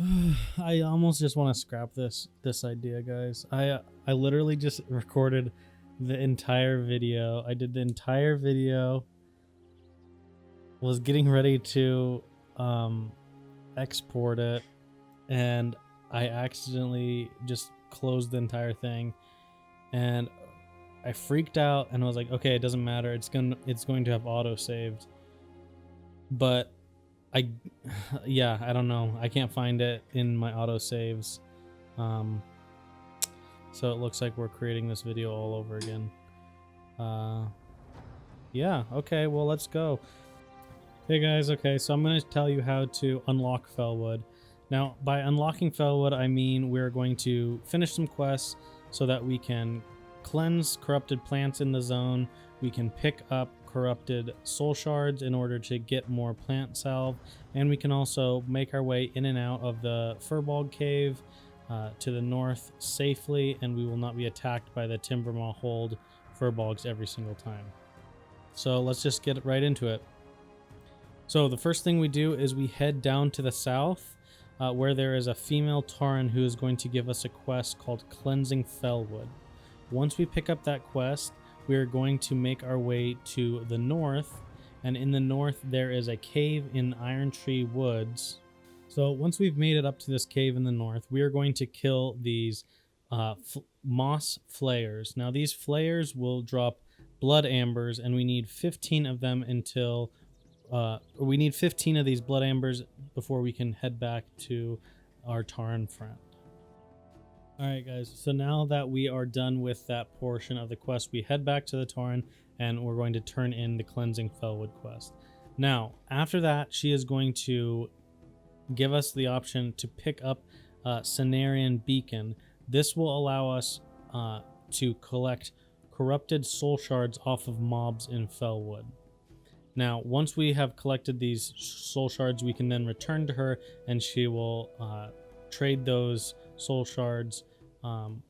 I almost just want to scrap this idea, guys. I literally just recorded the entire video. I did the entire video, was getting ready to um export it, and I accidentally just closed the entire thing, and I freaked out and was like, okay, it doesn't matter. It's going to have auto saved. But I yeah, I don't know. I can't find it in my auto saves. Um so it looks like we're creating this video all over again. Uh yeah, okay, well, let's go. Hey guys, okay, so I'm going to tell you how to unlock Felwood. Now, by unlocking Felwood, I mean we're going to finish some quests so that we can cleanse corrupted plants in the zone. We can pick up corrupted soul shards in order to get more plant salve, and we can also make our way in and out of the Furbog Cave to the north safely, and we will not be attacked by the Timbermaw Hold Furbogs every single time. So let's just get right into it. So the first thing we do is we head down to the south, where there is a female Tauren who is going to give us a quest called Cleansing Felwood. Once we pick up that quest, we are going to make our way to the north, and in the north there is a cave in Iron Tree Woods. So once we've made it up to this cave in the north, we are going to kill these moss flayers. Now these flayers will drop blood ambers, and we need 15 of them until we need 15 of these blood ambers before we can head back to our Tauren friend. Alright guys, so now that we are done with that portion of the quest, we head back to the Tauren and we're going to turn in the Cleansing Felwood quest. Now, after that, she is going to give us the option to pick up Cenarian Beacon. This will allow us to collect corrupted soul shards off of mobs in Felwood. Now, once we have collected these soul shards, we can then return to her, and she will trade those soul shards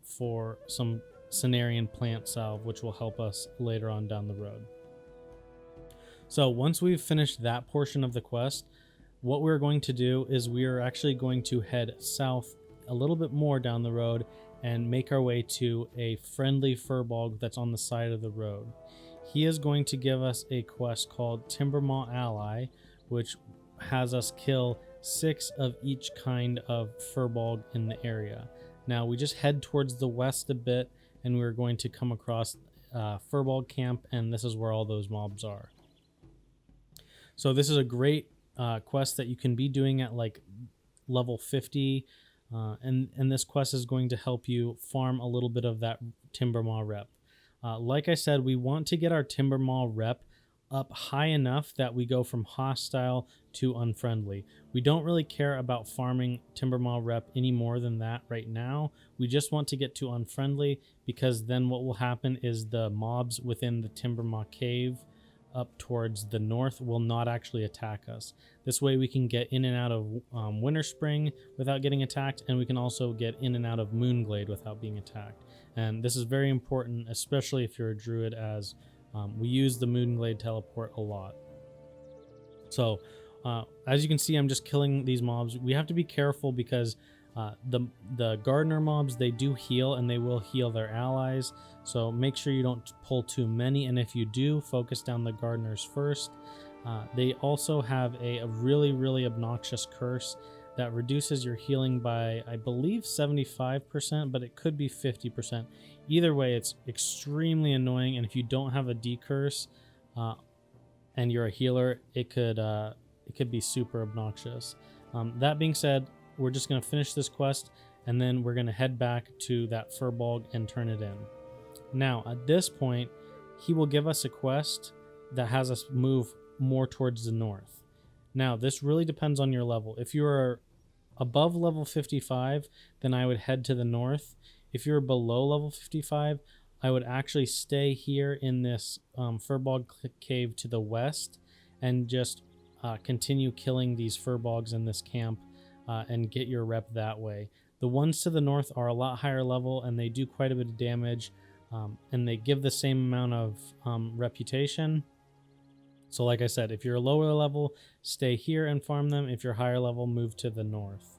for some Cenarian plant salve, which will help us later on down the road. So once we've finished that portion of the quest, what we're going to do is we are actually going to head south a little bit more down the road and make our way to a friendly furbog that's on the side of the road. He is going to give us a quest called Timbermaw Ally, which has us kill 6 of each kind of furbog in the area. Now we just head towards the west a bit, and we're going to come across furbog camp, and this is where all those mobs are. So this is a great quest that you can be doing at like level 50, and this quest is going to help you farm a little bit of that Timbermaw rep. Like I said, we want to get our Timbermaw rep up high enough that we go from hostile to unfriendly. We don't really care about farming Timbermaw rep any more than that right now. We just want to get to unfriendly, because then what will happen is the mobs within the Timbermaw cave up towards the north will not actually attack us. This way we can get in and out of Winter Spring without getting attacked, and we can also get in and out of Moonglade without being attacked. And this is very important, especially if you're a druid, as we use the Moonglade teleport a lot. So as you can see, I'm just killing these mobs. We have to be careful because the gardener mobs, they do heal, and they will heal their allies. So make sure you don't pull too many, and if you do, focus down the gardeners first. They also have a really obnoxious curse that reduces your healing by, I believe, 75%, but it could be 50%. Either way, it's extremely annoying, and if you don't have a decurse and you're a healer, it could be super obnoxious. That being said, we're just going to finish this quest, and then we're going to head back to that furbog and turn it in. Now, at this point, he will give us a quest that has us move more towards the north. Now, this really depends on your level. If you are above level 55, then I would head to the north. If you're below level 55, I would actually stay here in this furbog cave to the west and just continue killing these furbogs in this camp and get your rep that way. The ones to the north are a lot higher level, and they do quite a bit of damage, and they give the same amount of reputation. So like I said, if you're a lower level, stay here and farm them. If you're higher level, move to the north.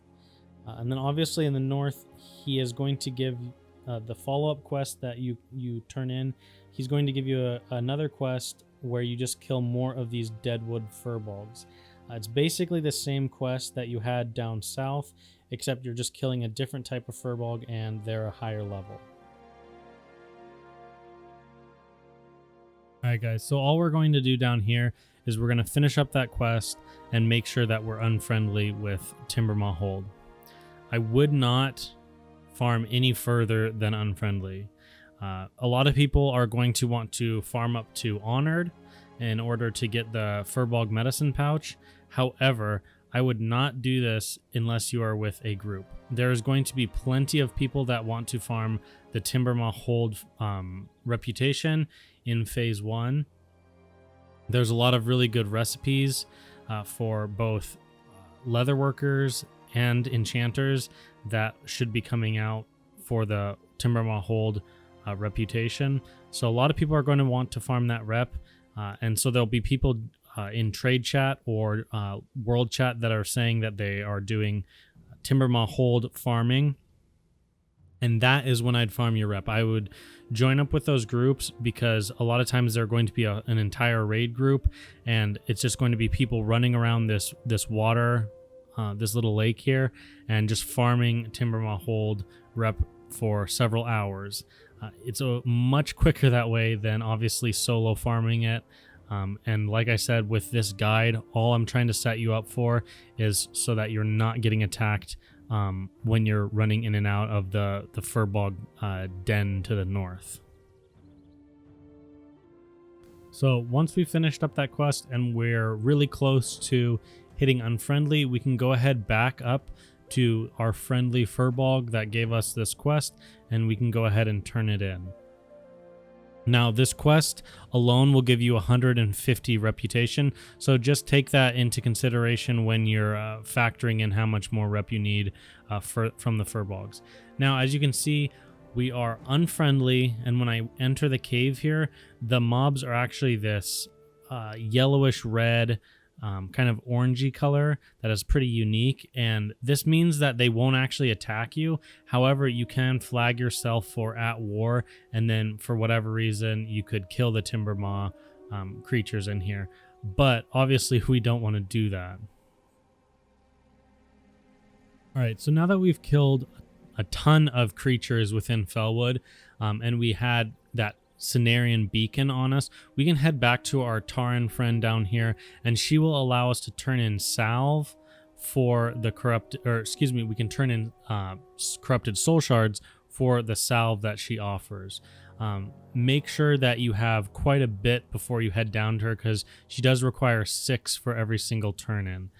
And then obviously in the north, he is going to give the follow-up quest that you turn in. He's going to give you another quest where you just kill more of these deadwood furbolgs. It's basically the same quest that you had down south, except you're just killing a different type of furbolg and they're a higher level. Alright guys, so all we're going to do down here is we're going to finish up that quest and make sure that we're unfriendly with Timbermaw Hold. I would not farm any further than unfriendly. A lot of people are going to want to farm up to Honored in order to get the Furbolg Medicine Pouch. However, I would not do this unless you are with a group. There is going to be plenty of people that want to farm the Timbermaw Hold reputation in Phase 1. There's a lot of really good recipes for both leatherworkers and enchanters that should be coming out for the Timbermaw Hold reputation. So a lot of people are going to want to farm that rep, and so there'll be people in trade chat or world chat that are saying that they are doing Timbermaw Hold farming, and that is when I'd farm your rep. I would join up with those groups because a lot of times they're going to be an entire raid group, and it's just going to be people running around this water, this little lake here, and just farming Timbermaw Hold rep for several hours. It's much quicker that way than obviously solo farming it. And like I said, with this guide, all I'm trying to set you up for is so that you're not getting attacked when you're running in and out of the Furbolg den to the north. So once we finished up that quest and we're really close to hitting unfriendly, we can go ahead back up to our friendly Furbolg that gave us this quest, and we can go ahead and turn it in. Now, this quest alone will give you 150 reputation, so just take that into consideration when you're factoring in how much more rep you need from the Furbolgs. Now, as you can see, we are unfriendly, and when I enter the cave here, the mobs are actually this yellowish red, kind of orangey color that is pretty unique, and this means that they won't actually attack you. However, you can flag yourself for at war, and then for whatever reason you could kill the Timbermaw creatures in here, but obviously we don't want to do that. Alright, so now that we've killed a ton of creatures within Felwood, and we had that Cenarian beacon on us, we can head back to our Taran friend down here, and she will allow us to turn in salve for the we can turn in corrupted soul shards for the salve that she offers. Make sure that you have quite a bit before you head down to her, because she does require 6 for every single turn in.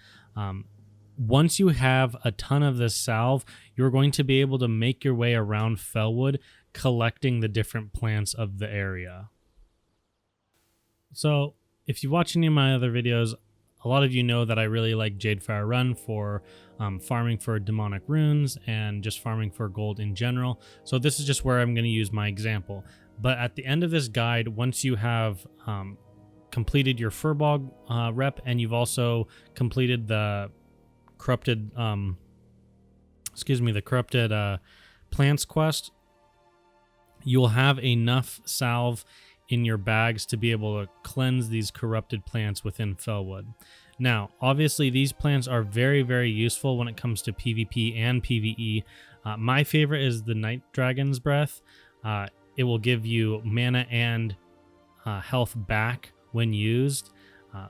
Once you have a ton of this salve, you're going to be able to make your way around Felwood, collecting the different plants of the area. So if you watch any of my other videos, a lot of you know that I really like Jadefire Run for farming for demonic runes and just farming for gold in general. So this is just where I'm going to use my example. But at the end of this guide, once you have completed your Furbolg rep, and you've also completed the corrupted plants quest, you'll have enough salve in your bags to be able to cleanse these corrupted plants within Felwood. Now, obviously, these plants are very, very useful when it comes to PvP and PvE. My favorite is the Night Dragon's Breath. It will give you mana and health back when used.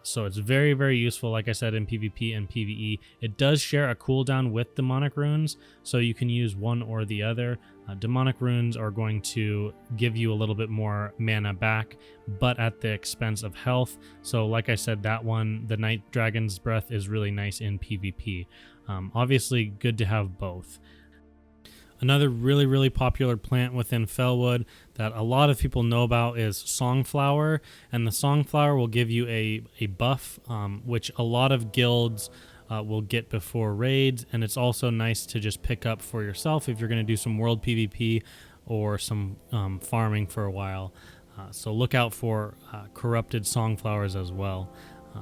So it's very, very useful, like I said, in PvP and PvE. It does share a cooldown with demonic runes, so you can use one or the other. Demonic runes are going to give you a little bit more mana back, but at the expense of health. So like I said, that one, the Night Dragon's Breath, is really nice in PvP. Obviously, good to have both. Another really, really popular plant within Felwood that a lot of people know about is Songflower, and the Songflower will give you a buff, which a lot of guilds will get before raids, and it's also nice to just pick up for yourself if you're going to do some world PvP or some farming for a while. So look out for corrupted Songflowers as well.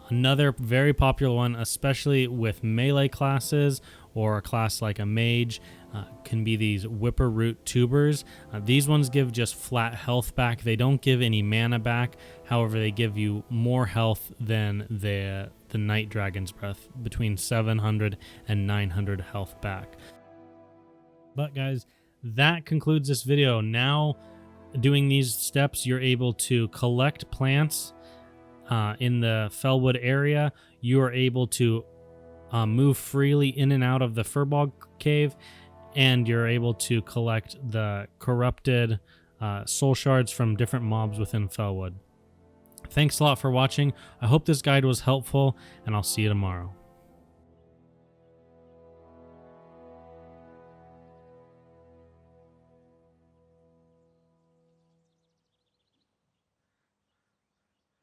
Another very popular one, especially with melee classes or a class like a mage can be these whipper root tubers. These ones give just flat health back. They don't give any mana back. However, they give you more health than the Night Dragon's Breath, between 700 and 900 health back. But guys, that concludes this video. Now, doing these steps, you're able to collect plants in the Felwood area. You are able to move freely in and out of the Furbog Cave, and you're able to collect the corrupted soul shards from different mobs within Felwood. Thanks a lot for watching. I hope this guide was helpful, and I'll see you tomorrow.